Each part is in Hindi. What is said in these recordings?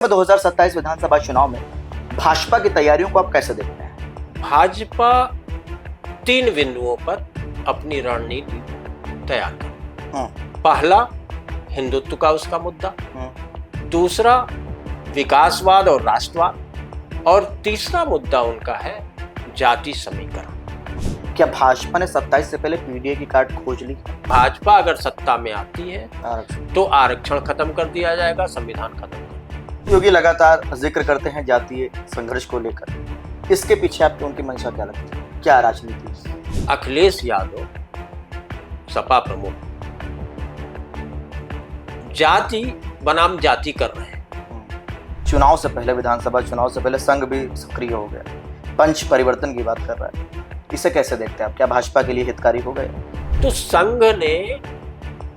2027 विधानसभा चुनाव में भाजपा की तैयारियों को आप कैसे देखते हैं? भाजपा 3 बिंदुओं पर अपनी रणनीति तैयार कर। पहला, हिंदुत्व का उसका मुद्दा। दूसरा, विकासवाद और राष्ट्रवाद। और तीसरा मुद्दा उनका है जाति समीकरण। क्या भाजपा ने 27 से पहले पीडीए की कार्ड खोज ली? भाजपा अगर सत्ता में आती है तो आरक्षण खत्म कर दिया जाएगा, संविधान खत्म कर। योगी लगातार जिक्र करते हैं जातीय संघर्ष को लेकर, इसके पीछे आपको उनकी मंशा क्या लगती है? क्या राजनीति? अखिलेश यादव सपा प्रमुख जाति बनाम जाति कर रहे हैं। चुनाव से पहले, विधानसभा चुनाव से पहले संघ भी सक्रिय हो गया, पंच परिवर्तन की बात कर रहा है, इसे कैसे देखते हैं आप? क्या भाजपा के लिए हितकारी हो गए? तो संघ ने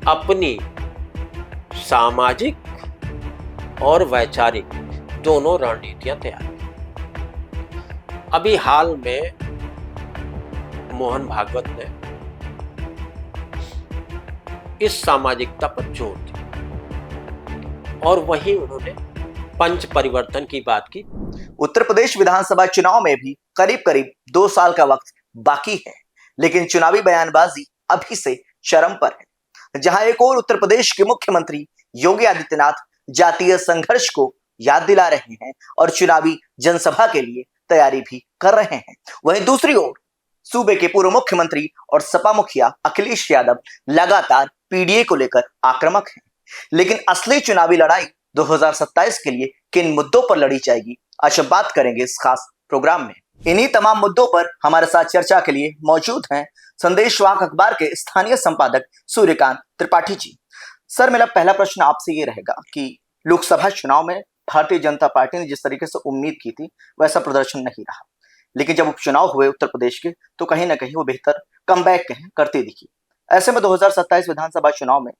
अपनी सामाजिक और वैचारिक दोनों रणनीतियां तैयार की। अभी हाल में मोहन भागवत ने इस सामाजिकता पर जोर दिया और वहीं उन्होंने पंच परिवर्तन की बात की। उत्तर प्रदेश विधानसभा चुनाव में भी करीब करीब 2 साल का वक्त बाकी है, लेकिन चुनावी बयानबाजी अभी से चरम पर है। जहां एक और उत्तर प्रदेश के मुख्यमंत्री योगी आदित्यनाथ जातीय संघर्ष को याद दिला रहे हैं और चुनावी जनसभा के लिए तैयारी भी कर रहे हैं, वहीं दूसरी ओर सूबे के पूर्व मुख्यमंत्री और सपा मुखिया अखिलेश यादव लगातार पीडीए को लेकर आक्रामक हैं। लेकिन असली चुनावी लड़ाई 2027 के लिए किन मुद्दों पर लड़ी जाएगी, आज बात करेंगे इस खास प्रोग्राम में। इन्हीं तमाम मुद्दों पर हमारे साथ चर्चा के लिए मौजूद हैं संदेशवाहक अखबार के स्थानीय संपादक सूर्यकांत त्रिपाठी जी। सर, मेरा पहला प्रश्न आपसे ये रहेगा कि लोकसभा चुनाव में भारतीय जनता पार्टी ने जिस तरीके से उम्मीद की थी वैसा प्रदर्शन नहीं रहा, लेकिन जब उपचुनाव हुए उत्तर प्रदेश के तो कहीं ना कहीं वो बेहतर कमबैक करती दिखी। ऐसे में 2027 विधानसभा चुनाव में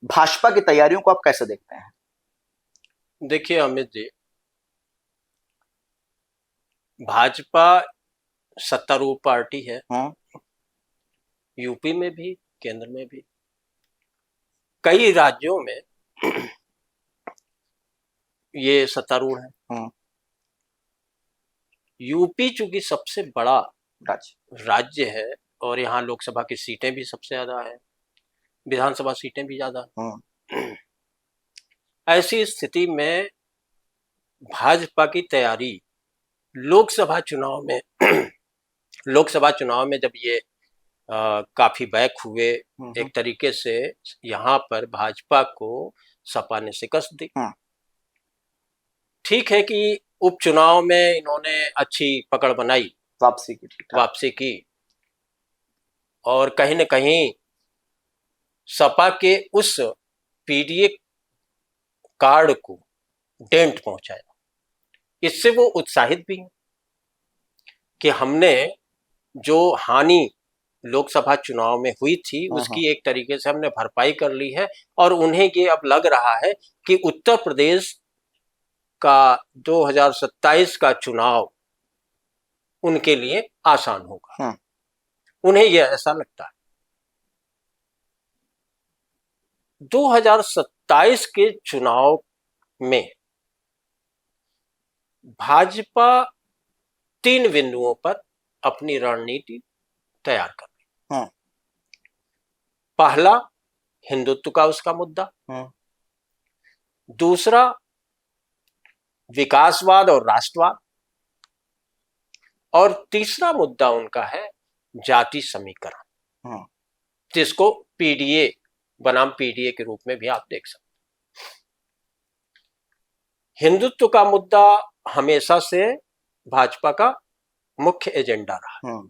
भाजपा की तैयारियों को आप कैसे देखते हैं? देखिए अमित जी, भाजपा सत्तारूढ़ पार्टी है, यूपी में भी, केंद्र में भी, कई राज्यों में ये सत्तारूढ़ है। यूपी चूंकि सबसे बड़ा राज्य है और यहाँ लोकसभा की सीटें भी सबसे ज्यादा है, विधानसभा सीटें भी ज्यादा। ऐसी स्थिति में भाजपा की तैयारी लोकसभा चुनाव में जब ये काफी बैक हुए, एक तरीके से यहाँ पर भाजपा को सपा ने शिकस्त दी। ठीक है कि उपचुनाव में इन्होंने अच्छी पकड़ बनाई, वापसी की और कहीं न कहीं सपा के उस पीडीए कार्ड को डेंट पहुंचाया। इससे वो उत्साहित भी हैं कि हमने जो हानि लोकसभा चुनाव में हुई थी उसकी एक तरीके से हमने भरपाई कर ली है और उन्हें ये अब लग रहा है कि उत्तर प्रदेश का 2027 का चुनाव उनके लिए आसान होगा। उन्हें यह ऐसा लगता है। 2027 के चुनाव में भाजपा 3 बिंदुओं पर अपनी रणनीति तैयार कर रही। पहला, हिंदुत्व का उसका मुद्दा। दूसरा, विकासवाद और राष्ट्रवाद। और तीसरा मुद्दा उनका है जाति समीकरण, जिसको पीडीए बनाम पीडीए के रूप में भी आप देख सकते हैं। हिंदुत्व का मुद्दा हमेशा से भाजपा का मुख्य एजेंडा रहा।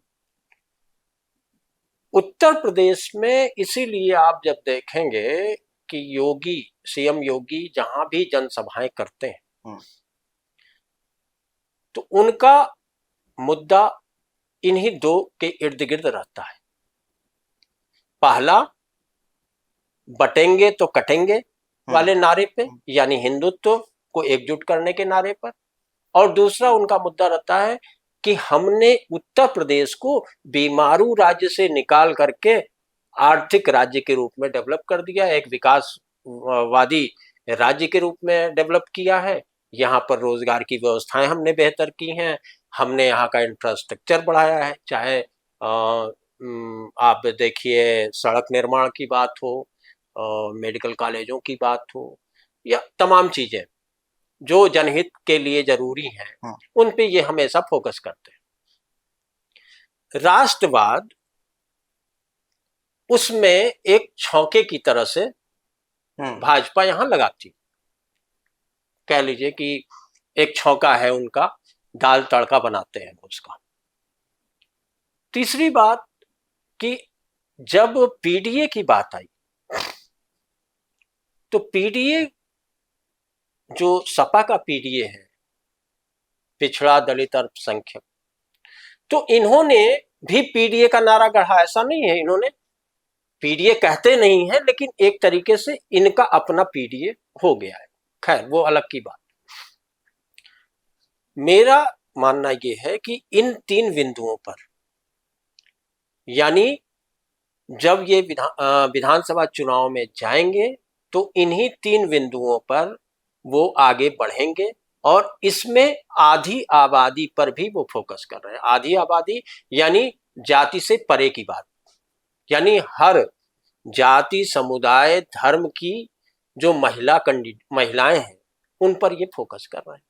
उत्तर प्रदेश में इसीलिए आप जब देखेंगे कि सीएम योगी जहां भी जनसभाएं करते हैं तो उनका मुद्दा इन्हीं 2 के इर्द गिर्द रहता है। पहला, बटेंगे तो कटेंगे वाले नारे पे, यानी हिंदुत्व को एकजुट करने के नारे पर, और दूसरा उनका मुद्दा रहता है कि हमने उत्तर प्रदेश को बीमारू राज्य से निकाल करके आर्थिक राज्य के रूप में डेवलप कर दिया, एक विकासवादी राज्य के रूप में डेवलप किया है यहाँ पर रोजगार की व्यवस्थाएं हमने बेहतर की हैं, हमने यहाँ का इंफ्रास्ट्रक्चर बढ़ाया है, चाहे आप देखिए सड़क निर्माण की बात हो, मेडिकल कॉलेजों की बात हो, या तमाम चीजें जो जनहित के लिए जरूरी हैं, उन पे ये हमेशा फोकस करते हैं। राष्ट्रवाद उसमें एक छौके की तरह से भाजपा यहां लगाती, कह लीजिए कि एक छौका है उनका, दाल तड़का बनाते हैं उसका। तीसरी बात कि जब पीडीए की बात आई तो पीडीए जो सपा का पीडीए है, पिछड़ा दलित अल्पसंख्यक, तो इन्होंने भी पीडीए का नारा गढ़ा, ऐसा नहीं है, इन्होंने पीडीए कहते नहीं है लेकिन एक तरीके से इनका अपना पीडीए हो गया है। खैर वो अलग की बात। मेरा मानना यह है कि इन 3 बिंदुओं पर, यानी जब ये विधानसभा चुनाव में जाएंगे तो इन्हीं 3 बिंदुओं पर वो आगे बढ़ेंगे, और इसमें आधी आबादी पर भी वो फोकस कर रहे हैं। आधी आबादी यानी जाति से परे की बात, यानी हर जाति, समुदाय, धर्म की जो महिलाएं हैं उन पर ये फोकस कर रहे हैं।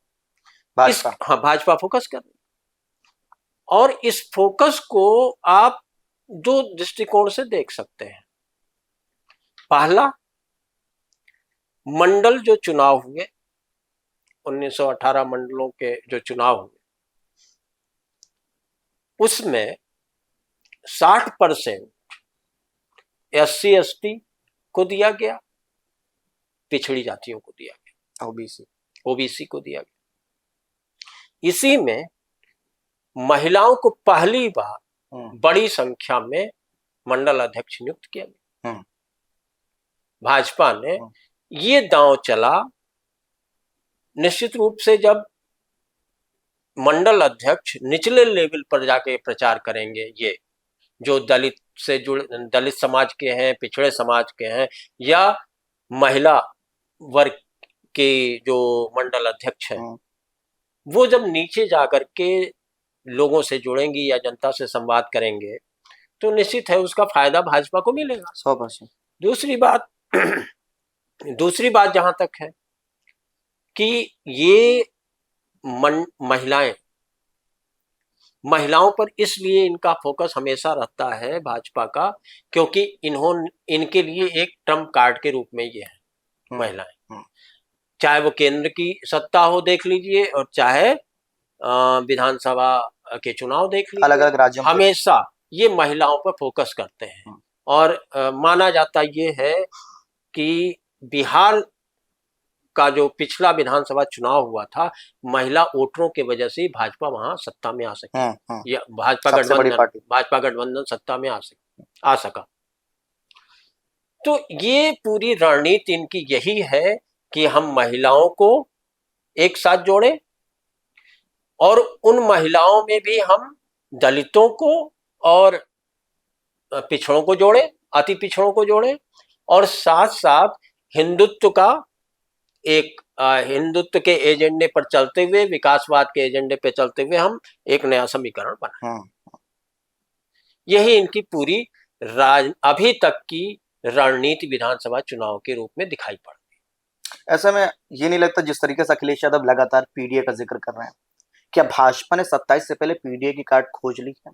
भाजपा फोकस कर रही है। और इस फोकस को आप 2 दृष्टिकोण से देख सकते हैं। पहला, मंडल जो चुनाव हुए, 1918 मंडलों के जो चुनाव हुए, उसमें 60% SC ST को दिया गया, पिछड़ी जातियों को दिया गया, ओबीसी को दिया गया। इसी में महिलाओं को पहली बार बड़ी संख्या में मंडल अध्यक्ष नियुक्त किया गया। भाजपा ने ये दांव चला, निश्चित रूप से जब मंडल अध्यक्ष निचले लेवल पर जाके प्रचार करेंगे, ये जो दलित से जुड़े, दलित समाज के हैं, पिछड़े समाज के हैं, या महिला वर्ग के जो मंडल अध्यक्ष हैं, वो जब नीचे जाकर के लोगों से जुड़ेंगी या जनता से संवाद करेंगे तो निश्चित है उसका फायदा भाजपा को मिलेगा 100%। दूसरी बात जहां तक है कि ये महिलाओं पर इसलिए इनका फोकस हमेशा रहता है भाजपा का, क्योंकि इनके लिए एक ट्रम्प कार्ड के रूप में ये है महिलाएं, चाहे वो केंद्र की सत्ता हो देख लीजिए, और चाहे विधानसभा के चुनाव देख लीजिए, अलग अलग राज्यों में हमेशा ये महिलाओं पर फोकस करते हैं। और माना जाता ये है कि बिहार का जो पिछला विधानसभा चुनाव हुआ था, महिला वोटरों के वजह से भाजपा वहां सत्ता में आ सकी, या भाजपा गठबंधन सत्ता में आ सका। तो ये पूरी रणनीति इनकी यही है कि हम महिलाओं को एक साथ जोड़ें, और उन महिलाओं में भी हम दलितों को और पिछड़ों को जोड़ें, अति पिछड़ों को जोड़ें, और साथ साथ हिंदुत्व का हिंदुत्व के एजेंडे पर चलते हुए, विकासवाद के एजेंडे पे चलते हुए हम एक नया समीकरण बनाएं। यही इनकी पूरी अभी तक की रणनीति विधानसभा चुनाव के रूप में दिखाई पड़ रही। ऐसा में ये नहीं लगता, जिस तरीके से अखिलेश यादव लगातार पीडीए का जिक्र कर रहे हैं, क्या भाजपा ने 27 से पहले पीडीए की कार्ड खोज ली है?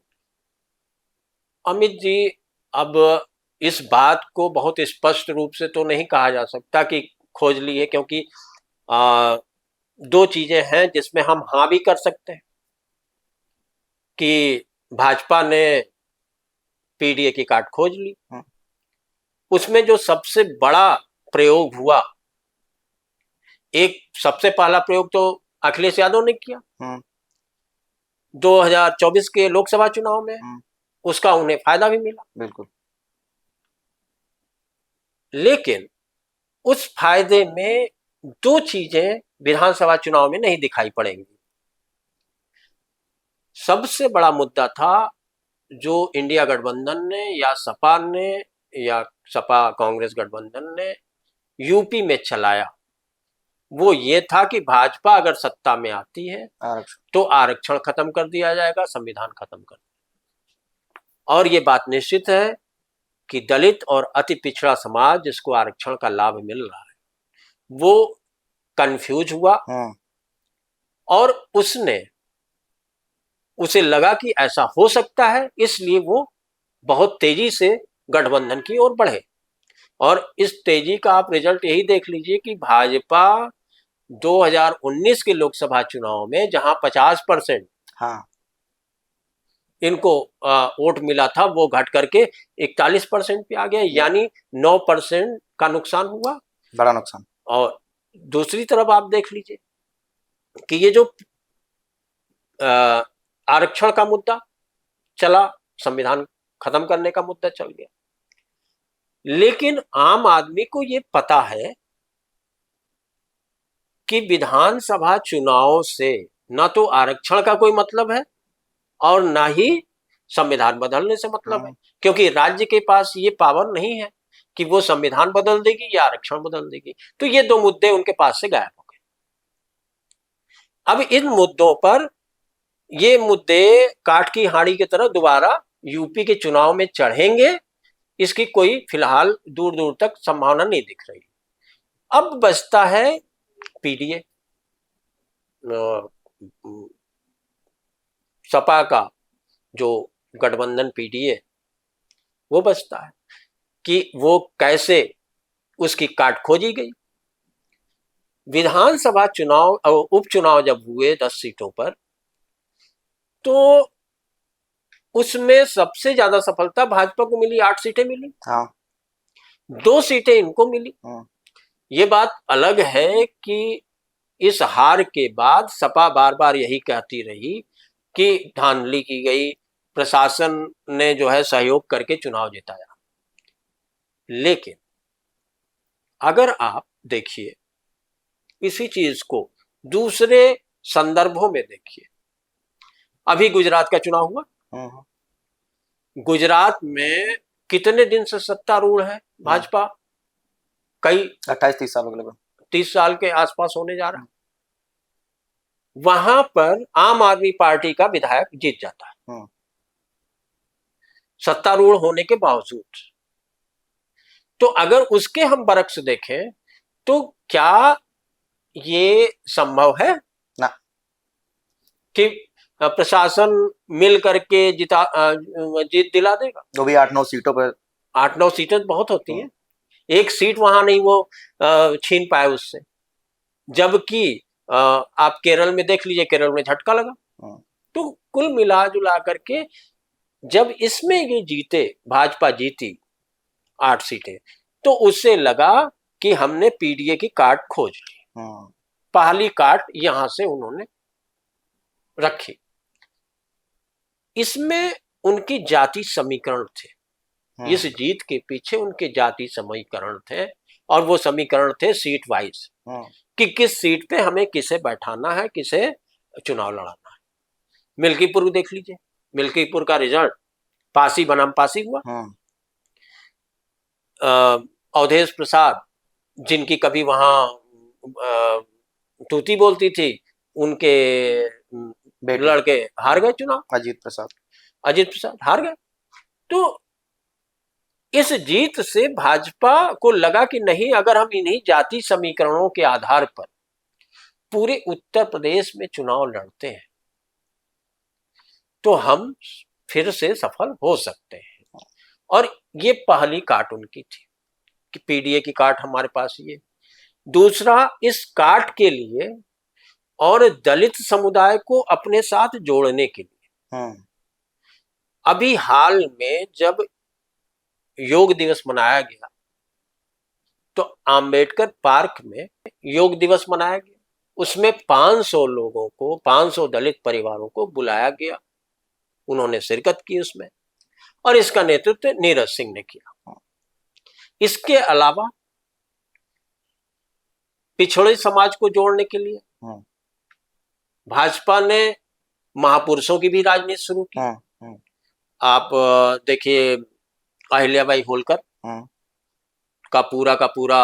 अमित जी, अब इस बात को बहुत स्पष्ट रूप से तो नहीं कहा जा सकता कि खोज ली है, क्योंकि 2 चीजें हैं जिसमें हम हाँ भी कर सकते हैं कि भाजपा ने पीडीए की कार्ड खोज ली। उसमें जो सबसे बड़ा प्रयोग हुआ, एक सबसे पहला प्रयोग तो अखिलेश यादव ने किया 2024 के लोकसभा चुनाव में, उसका उन्हें फायदा भी मिला, बिल्कुल। लेकिन उस फायदे में 2 चीजें विधानसभा चुनाव में नहीं दिखाई पड़ेंगी। सबसे बड़ा मुद्दा था जो इंडिया गठबंधन ने या सपा कांग्रेस गठबंधन ने यूपी में चलाया, वो ये था कि भाजपा अगर सत्ता में आती है आरक्षण तो आरक्षण खत्म कर दिया जाएगा, संविधान खत्म कर दिया। और ये बात निश्चित है कि दलित और अति पिछड़ा समाज जिसको आरक्षण का लाभ मिल रहा है वो कंफ्यूज हुआ और उसे लगा कि ऐसा हो सकता है, इसलिए वो बहुत तेजी से गठबंधन की ओर बढ़े। और इस तेजी का आप रिजल्ट यही देख लीजिए कि भाजपा 2019 के लोकसभा चुनाव में जहां 50% इनको वोट मिला था वो घट करके 41% पे आ गया, यानी 9% का नुकसान हुआ, बड़ा नुकसान। और दूसरी तरफ आप देख लीजिए कि ये जो आरक्षण का मुद्दा चला, संविधान खत्म करने का मुद्दा चल गया, लेकिन आम आदमी को ये पता है कि विधानसभा चुनाव से न तो आरक्षण का कोई मतलब है और ना ही संविधान बदलने से मतलब है, क्योंकि राज्य के पास ये पावर नहीं है कि वो संविधान बदल देगी या आरक्षण बदल देगी। तो ये दो मुद्दे उनके पास से गायब हो गए। अब इन मुद्दों पर ये मुद्दे काठ की हांडी की तरह दोबारा यूपी के चुनाव में चढ़ेंगे, इसकी कोई फिलहाल दूर दूर तक संभावना नहीं दिख रही। अब बचता है पीडीए, सपा का जो गठबंधन पीडीए, वो बचता है कि वो कैसे उसकी काट खोजी गई। विधानसभा चुनाव और उपचुनाव जब हुए 10 सीटों पर, तो उसमें सबसे ज्यादा सफलता भाजपा को मिली, 8 सीटें मिली। 2 सीटें इनको मिली। ये बात अलग है कि इस हार के बाद सपा बार बार यही कहती रही कि धांधली की गई, प्रशासन ने जो है सहयोग करके चुनाव जिताया। लेकिन अगर आप देखिए इसी चीज को दूसरे संदर्भों में देखिए, अभी गुजरात का चुनाव हुआ, गुजरात में कितने दिन से सत्तारूढ़ है भाजपा, कई 28-30 साल लगभग 30 साल के आसपास होने जा रहा है। वहां पर आम आदमी पार्टी का विधायक जीत जाता है सत्तारूढ़ होने के बावजूद। तो अगर उसके हम बरक्स देखें तो क्या ये संभव है ना कि प्रशासन मिल करके जीत दिला देगा? वो भी 8-9 सीटों पर। 8-9 सीटें बहुत होती हैं, एक सीट वहां नहीं वो छीन पाए उससे। जबकि आप केरल में देख लीजिए, केरल में झटका लगा। तो कुल मिला जुला करके जब इसमें ये जीते, भाजपा जीती 8 सीटें, तो उससे लगा कि हमने पीडीए की काट खोज ली। पहली काट यहां से उन्होंने रखी। इसमें उनकी जाति समीकरण थे, इस जीत के पीछे उनके जाति समीकरण थे, और वो समीकरण थे सीट वाइज कि किस सीट पे हमें किसे बैठाना है, किसे चुनाव लड़ाना है। मिल्कीपुर देख लीजिए, मिल्कीपुर का रिजल्ट पासी बनाम पासी हुआ। अवधेश प्रसाद, जिनकी कभी वहां तूती बोलती थी, उनके लड़के हार गए चुनाव। अजीत प्रसाद हार गए। तो इस जीत से भाजपा को लगा कि नहीं, अगर हम इन्हीं जाति समीकरणों के आधार पर पूरे उत्तर प्रदेश में चुनाव लड़ते हैं तो हम फिर से सफल हो सकते हैं। और ये पहली काट उनकी थी कि पीडीए की काट हमारे पास ये। दूसरा, इस काट के लिए और दलित समुदाय को अपने साथ जोड़ने के लिए अभी हाल में जब योग दिवस मनाया गया तो अंबेडकर पार्क में योग दिवस मनाया गया। उसमें 500 लोगों को, 500 दलित परिवारों को बुलाया गया, उन्होंने शिरकत की उसमें, और इसका नेतृत्व नीरज सिंह ने किया। इसके अलावा पिछड़े समाज को जोड़ने के लिए भाजपा ने महापुरुषों की भी राजनीति शुरू की। आप देखिए, अहिल्याबाई होलकर का पूरा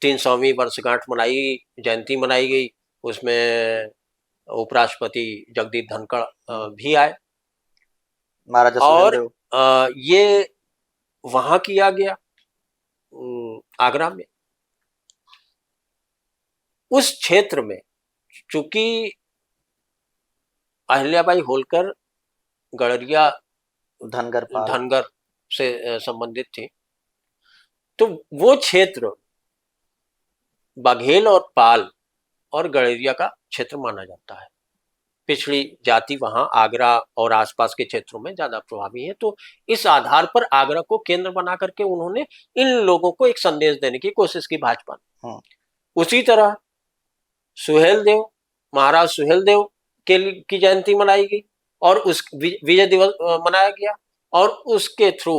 300वीं वर्षगांठ जयंती मनाई गई। उसमें उपराष्ट्रपति जगदीप धनखड़ भी आए महाराजा और सुहेलदेव। ये वहां किया गया आगरा में। उस क्षेत्र में चूंकि अहिल्याबाई होलकर गड़रिया धनगर से संबंधित थी, तो वो क्षेत्र बघेल और पाल और गड़रिया का क्षेत्र माना जाता है। पिछड़ी जाति वहां आगरा और आसपास के क्षेत्रों में ज्यादा प्रभावी है। तो इस आधार पर आगरा को केंद्र बना करके उन्होंने इन लोगों को एक संदेश देने की कोशिश की भाजपा ने। उसी तरह महाराज सुहेलदेव की जयंती मनाई गई और उस विजय दिवस मनाया गया और उसके थ्रू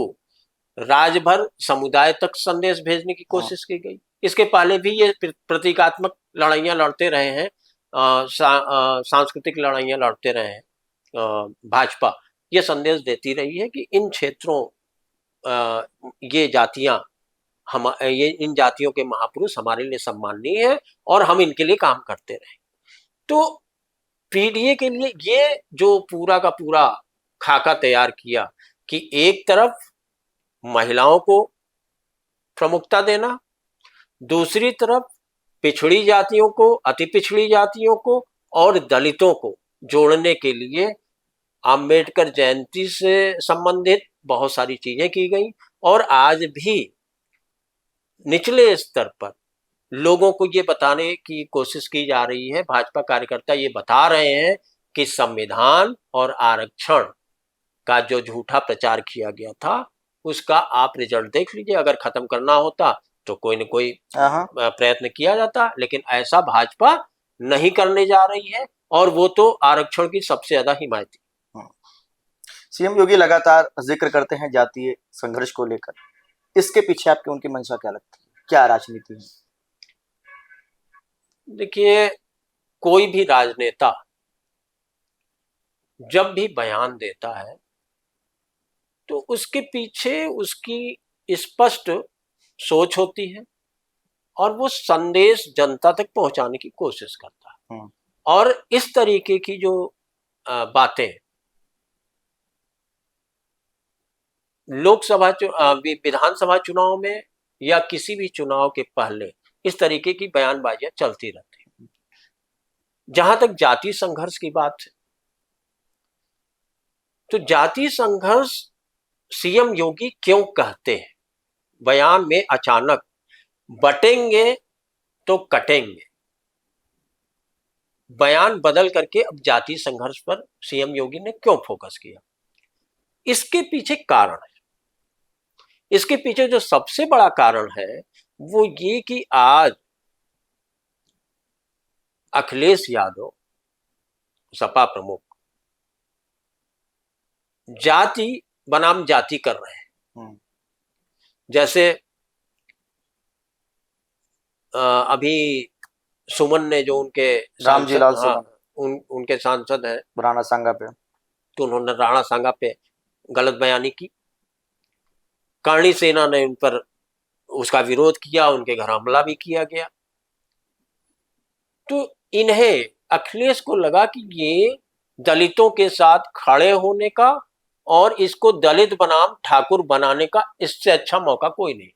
राजभर समुदाय तक संदेश भेजने की कोशिश की गई। इसके पहले भी ये प्रतीकात्मक लड़ाइयां लड़ते रहे हैं, सांस्कृतिक लड़ाइयां लड़ते रहे हैं। भाजपा ये संदेश देती रही है कि इन क्षेत्रों ये जातियां इन जातियों के महापुरुष हमारे लिए सम्माननीय है और हम इनके लिए काम करते रहे। तो पीडीए के लिए ये जो पूरा का पूरा खाका तैयार किया कि एक तरफ महिलाओं को प्रमुखता देना, दूसरी तरफ पिछड़ी जातियों को, अति पिछड़ी जातियों को और दलितों को जोड़ने के लिए अंबेडकर जयंती से संबंधित बहुत सारी चीजें की गई। और आज भी निचले स्तर पर लोगों को ये बताने की कोशिश की जा रही है, भाजपा कार्यकर्ता ये बता रहे हैं कि संविधान और आरक्षण का जो झूठा प्रचार किया गया था उसका आप रिजल्ट देख लीजिए। अगर खत्म करना होता तो कोई न कोई प्रयत्न किया जाता, लेकिन ऐसा भाजपा नहीं करने जा रही है और वो तो आरक्षण की सबसे ज्यादा हिमायती। सीएम योगी लगातार जिक्र करते हैं जातीय संघर्ष को लेकर, इसके पीछे आपकी उनकी मंशा क्या लगती है, क्या राजनीति है? देखिए, कोई भी राजनेता जब भी बयान देता है तो उसके पीछे उसकी स्पष्ट सोच होती है और वो संदेश जनता तक पहुंचाने की कोशिश करता है। और इस तरीके की जो बातें लोकसभा विधानसभा चुनाव में या किसी भी चुनाव के पहले इस तरीके की बयानबाजियां चलती रहती हैं। जहां तक जाति संघर्ष की बात है तो जाति संघर्ष सीएम योगी क्यों कहते हैं? बयान में अचानक बटेंगे तो कटेंगे बयान बदल करके अब जाति संघर्ष पर सीएम योगी ने क्यों फोकस किया? इसके पीछे कारण है। इसके पीछे जो सबसे बड़ा कारण है वो ये कि आज अखिलेश यादव सपा प्रमुख जाति बनाम जाति कर रहे हैं। जैसे अभी सुमन ने जो उनके रामजीलाल सुमन उनके सांसद हैं राणा सांगा पे, तो उन्होंने राणा सांगा पे गलत बयानी की। करणी सेना ने उन पर उसका विरोध किया, उनके घर हमला भी किया गया। तो इन्हें अखिलेश को लगा कि ये दलितों के साथ खड़े होने का और इसको दलित बनाम ठाकुर बनाने का इससे अच्छा मौका कोई नहीं।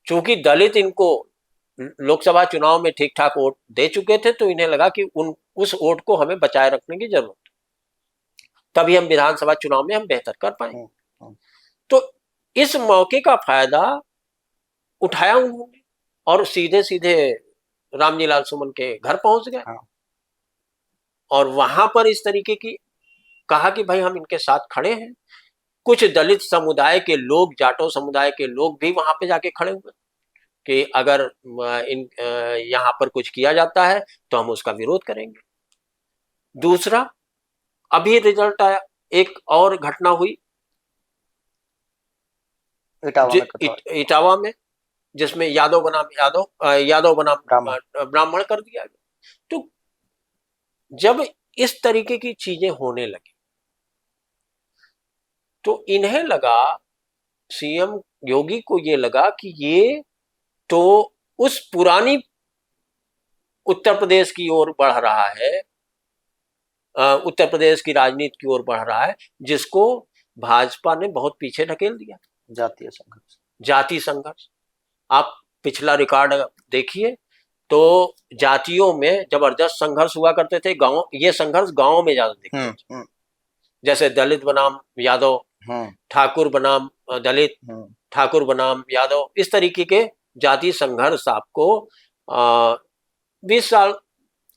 चूंकि दलित इनको लोकसभा चुनाव में ठीक ठाक वोट दे चुके थे तो इन्हें लगा कि उस वोट को हमें बचाए रखने की जरूरत है, तभी हम विधानसभा चुनाव में हम बेहतर कर पाएंगे। तो इस मौके का फायदा उठाया उन्होंने और सीधे सीधे रामजीलाल सुमन के घर पहुंच गए और वहां पर इस तरीके की कहा कि भाई हम इनके साथ खड़े हैं। कुछ दलित समुदाय के लोग, जाटो समुदाय के लोग भी वहां पे जाके खड़े हुए कि अगर यहाँ पर कुछ किया जाता है तो हम उसका विरोध करेंगे। दूसरा, अभी रिजल्ट आया, एक और घटना हुई इटावा में जिसमें यादव बनाम ब्राह्मण कर दिया गया। तो जब इस तरीके की चीजें होने लगी तो इन्हें लगा, सीएम योगी को ये लगा कि ये तो उस पुरानी उत्तर प्रदेश की ओर बढ़ रहा है, उत्तर प्रदेश की राजनीति की ओर बढ़ रहा है, जिसको भाजपा ने बहुत पीछे ढकेल दिया। जातीय संघर्ष, जाति संघर्ष, आप पिछला रिकॉर्ड देखिए तो जातियों में जबरदस्त संघर्ष हुआ करते थे। गांव, ये संघर्ष गांव में ज्यादा दिखते थे। जैसे दलित बनाम यादव, ठाकुर बनाम दलित, ठाकुर बनाम यादव, इस तरीके के जाति संघर्ष आपको 20 साल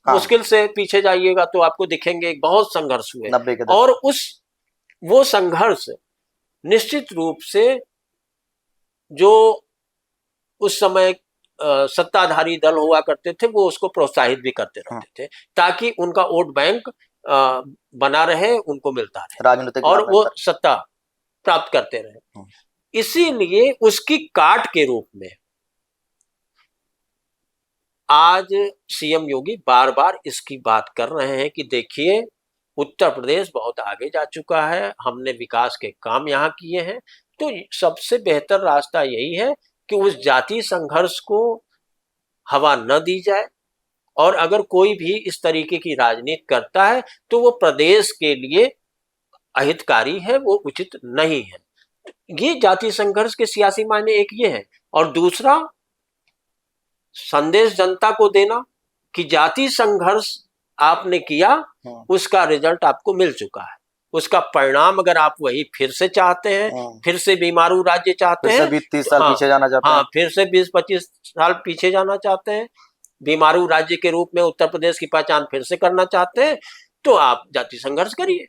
मुश्किल से पीछे जाइएगा तो आपको दिखेंगे, बहुत संघर्ष हुए। 90 के और वो संघर्ष निश्चित रूप से जो उस समय सत्ताधारी दल हुआ करते थे वो उसको प्रोत्साहित भी करते रहते थे, ताकि उनका वोट बैंक बना रहे, उनको मिलता रहे राजनीतिक, और वो सत्ता प्राप्त करते रहे। इसीलिए उसकी काट के रूप में आज सीएम योगी बार बार इसकी बात कर रहे हैं कि देखिए उत्तर प्रदेश बहुत आगे जा चुका है, हमने विकास के काम यहाँ किए हैं, तो सबसे बेहतर रास्ता यही है कि उस जाति संघर्ष को हवा न दी जाए, और अगर कोई भी इस तरीके की राजनीति करता है तो वो प्रदेश के लिए अहितकारी है, वो उचित नहीं है। ये जाति संघर्ष के सियासी मायने एक ये है, और दूसरा संदेश जनता को देना कि जाति संघर्ष आपने किया, उसका रिजल्ट आपको मिल चुका है, उसका परिणाम अगर आप वही फिर से चाहते हैं, फिर से बीमारू राज्य चाहते हैं, 20-30 साल पीछे जाना चाहते हैं, फिर से 20-25 साल पीछे जाना चाहते हैं, बीमारू राज्य के रूप में उत्तर प्रदेश की पहचान फिर से करना चाहते हैं, तो आप जाति संघर्ष करिए।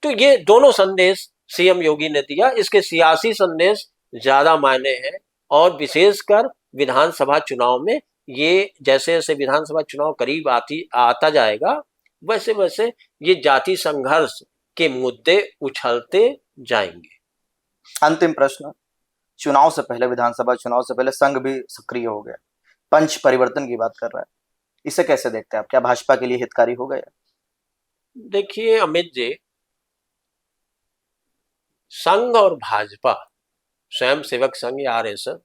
तो ये दोनों संदेश सीएम योगी ने दिया। इसके सियासी संदेश ज्यादा मायने हैं, और विशेषकर विधानसभा चुनाव में ये जैसे जैसे विधानसभा चुनाव करीब आता जाएगा, वैसे वैसे ये जाति संघर्ष के मुद्दे उछलते जाएंगे। अंतिम प्रश्न, चुनाव से पहले, विधानसभा चुनाव से पहले संघ भी सक्रिय हो गया, पंच परिवर्तन की बात कर रहा है, इसे कैसे देखते हैं आप? क्या भाजपा के लिए हितकारी हो गया? देखिए अमित जी, संघ और भाजपा, स्वयं सेवक संघ या आरएसएस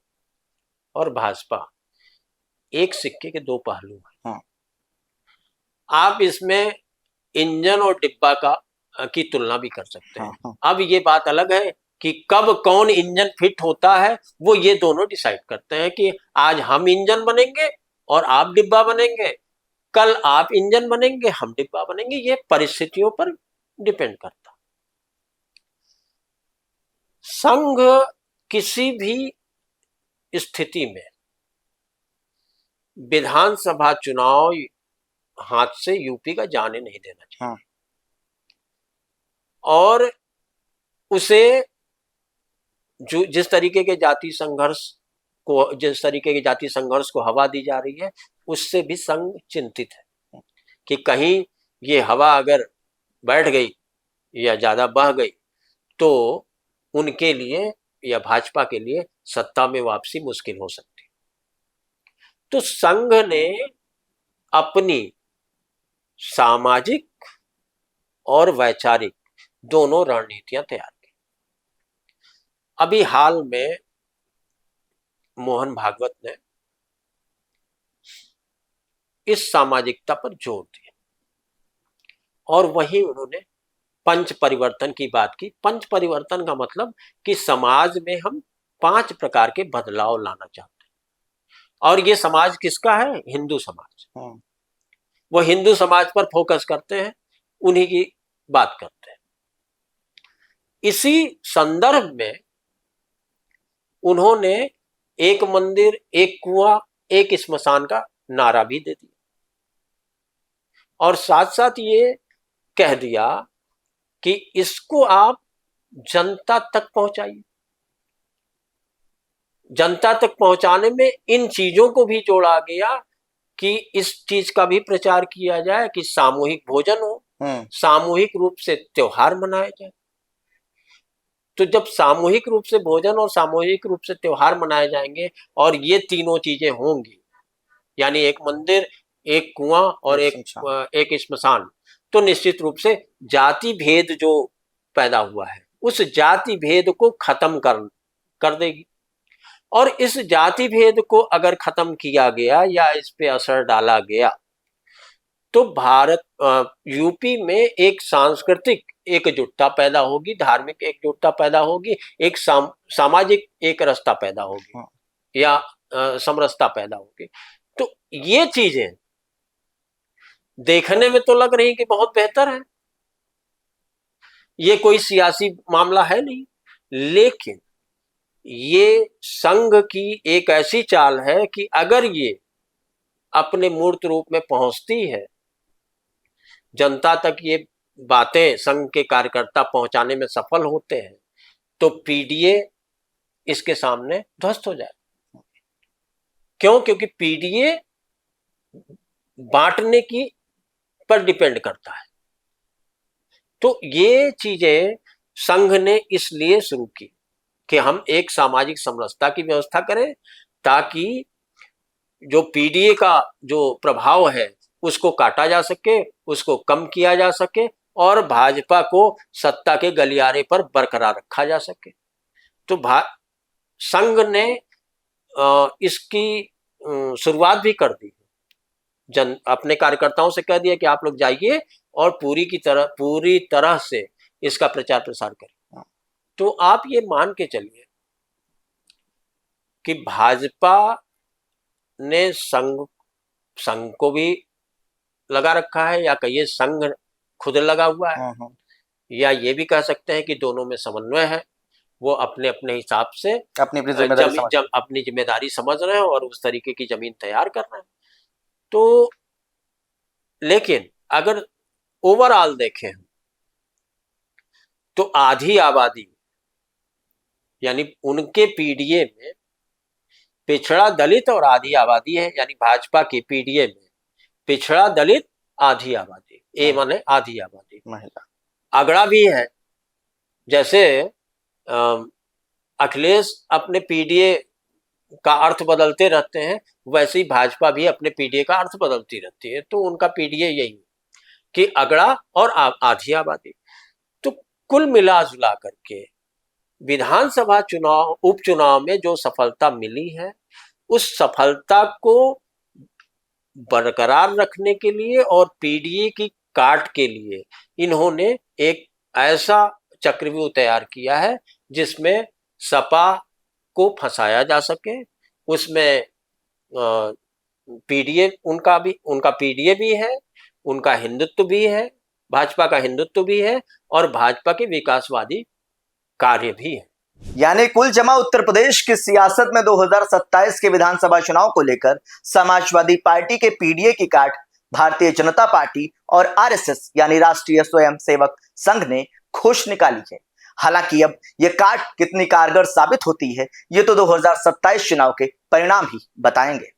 और भाजपा एक सिक्के के दो पहलू हैं। आप इसमें इंजन और डिब्बा की तुलना भी कर सकते हैं। अब ये बात अलग है कि कब कौन इंजन फिट होता है, वो ये दोनों डिसाइड करते हैं कि आज हम इंजन बनेंगे और आप डिब्बा बनेंगे, कल आप इंजन बनेंगे हम डिब्बा बनेंगे। ये परिस्थितियों पर डिपेंड करता। संघ किसी भी स्थिति में विधानसभा चुनाव हाथ से यूपी का जाने नहीं देना चाहिए। और उसे जो जिस तरीके के जाति संघर्ष को हवा दी जा रही है, उससे भी संघ चिंतित है कि कहीं ये हवा अगर बैठ गई या ज्यादा बह गई तो उनके लिए या भाजपा के लिए सत्ता में वापसी मुश्किल हो सकती है। तो संघ ने अपनी सामाजिक और वैचारिक दोनों रणनीतियां तैयार की। अभी हाल में मोहन भागवत ने इस सामाजिकता पर जोर दिया, और वहीं उन्होंने पंच परिवर्तन की बात की। पंच परिवर्तन का मतलब कि समाज में हम 5 प्रकार के बदलाव लाना चाहते हैं, और ये समाज किसका है? हिंदू समाज। वो हिंदू समाज पर फोकस करते हैं, उन्हीं की बात करते हैं। इसी संदर्भ में उन्होंने एक मंदिर, एक कुआं, एक स्मशान का नारा भी दे दिया, और साथ साथ ये कह दिया कि इसको आप जनता तक पहुंचाइए। जनता तक पहुंचाने में इन चीजों को भी जोड़ा गया कि इस चीज का भी प्रचार किया जाए कि सामूहिक भोजन हो, सामूहिक रूप से त्योहार मनाए जाए। तो जब सामूहिक रूप से भोजन और सामूहिक रूप से त्योहार मनाए जाएंगे और ये तीनों चीजें होंगी, यानी एक मंदिर, एक कुआं और एक स्मशान, तो निश्चित रूप से जाति भेद जो पैदा हुआ है उस जाति भेद को खत्म कर देगी। और इस जाति भेद को अगर खत्म किया गया या इस पे असर डाला गया तो भारत यूपी में एक सांस्कृतिक एकजुटता पैदा होगी, धार्मिक एकजुटता पैदा होगी, एक सामाजिक एक रस्ता पैदा होगी या समरसता पैदा होगी। तो ये चीजें देखने में तो लग रही कि बहुत बेहतर है, ये कोई सियासी मामला है नहीं, लेकिन ये संघ की एक ऐसी चाल है कि अगर ये अपने मूर्त रूप में पहुंचती है, जनता तक ये बातें संघ के कार्यकर्ता पहुंचाने में सफल होते हैं, तो पीडीए इसके सामने ध्वस्त हो जाए। क्यों? क्योंकि पीडीए बांटने की पर डिपेंड करता है। तो ये चीजें संघ ने इसलिए शुरू की कि हम एक सामाजिक समरसता की व्यवस्था करें, ताकि जो पीडीए का जो प्रभाव है उसको काटा जा सके, उसको कम किया जा सके और भाजपा को सत्ता के गलियारे पर बरकरार रखा जा सके। तो संघ ने इसकी शुरुआत भी कर दी, अपने कार्यकर्ताओं से कह दिया कि आप लोग जाइए और पूरी तरह से इसका प्रचार प्रसार करें। तो आप ये मान के चलिए कि भाजपा ने संघ को भी लगा रखा है, या कहिए संघ खुद लगा हुआ है, या ये भी कह सकते हैं कि दोनों में समन्वय है, वो अपने अपने हिसाब से अपनी जिम्मेदारी समझ रहे हैं और उस तरीके की जमीन तैयार कर रहे हैं। तो लेकिन अगर ओवरऑल देखें तो आधी आबादी यानी उनके पीडीए में पिछड़ा दलित और आधी आबादी है, यानी भाजपा की पीडीए में पिछड़ा दलित आधी आबादी, ए माने आधी आबादी, महिला अगड़ा भी है। जैसे अखिलेश अपने पीडीए का अर्थ बदलते रहते हैं, वैसे ही भाजपा भी अपने पीडीए का अर्थ बदलती रहती है। तो उनका पीडीए यही है कि अगड़ा और आधी आबादी। तो कुल मिला जुला करके विधानसभा उपचुनाव में जो सफलता मिली है, उस सफलता को बरकरार रखने के लिए और पीडीए की काट के लिए इन्होंने एक ऐसा चक्रव्यूह तैयार किया है जिसमें सपा को फंसाया जा सके। उसमें पीडीए उनका पीडीए भी है, उनका हिंदुत्व भी है, भाजपा का हिंदुत्व भी है और भाजपा के विकासवादी कार्य भी है। यानी कुल जमा उत्तर प्रदेश की सियासत में 2027 के विधानसभा चुनाव को लेकर समाजवादी पार्टी के पीडीए की काट भारतीय जनता पार्टी और आरएसएस यानी राष्ट्रीय स्वयंसेवक संघ ने खोज निकाली है। हालांकि अब यह काट कितनी कारगर साबित होती है, ये तो 2027 चुनाव के परिणाम ही बताएंगे।